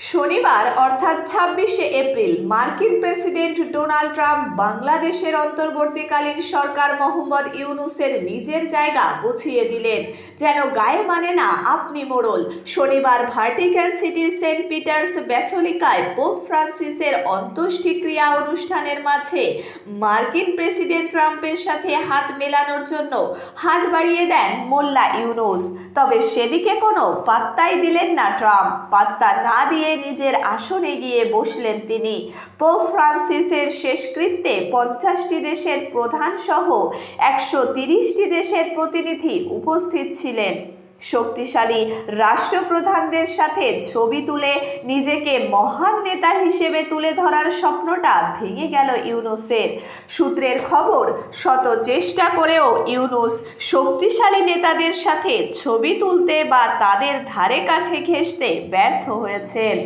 শনিবার অর্থাৎ ২৬শে এপ্রিল মার্কিন প্রেসিডেন্ট ডোনাল্ড ট্রাম্প বাংলাদেশের অন্তর্বর্তীকালীন সরকার মোহাম্মদ ইউনূসের নিজের জায়গা বুঝিয়ে দিলেন, যেন গায়ে মানে না আপনি মোড়ল। শনিবার ভাটিকান সিটির সেন্ট পিটার্স ব্যাসিলিকায় পোপ ফ্রান্সিসের অন্ত্যেষ্টিক্রিয়া অনুষ্ঠানের মাঝে মার্কিন প্রেসিডেন্ট ট্রাম্পের সাথে হাত মেলানোর জন্য হাত বাড়িয়ে দেন মোল্লা ইউনূস। তবে সেদিকে কোনো পাত্তাই দিলেন না ট্রাম্প। পাত্তা না দিয়ে নিজের আসনে গিয়ে বসলেন তিনি। পোপ ফ্রান্সিসের শেষকৃত্যে 50টি দেশের প্রধান সহ 130টি দেশের প্রতিনিধি উপস্থিত ছিলেন। শক্তিশালী রাষ্ট্রপ্রধানদের সাথে ছবি তুলে নিজেকে মহান নেতা হিসেবে তুলে ধরার স্বপ্নটা ভেঙে গেল ইউনূসের। সূত্রের খবর, শত চেষ্টা করেও ইউনূস শক্তিশালী নেতাদের সাথে ছবি তুলতে বা তাদের ধারে কাছে ঘেঁষতে ব্যর্থ হয়েছেন।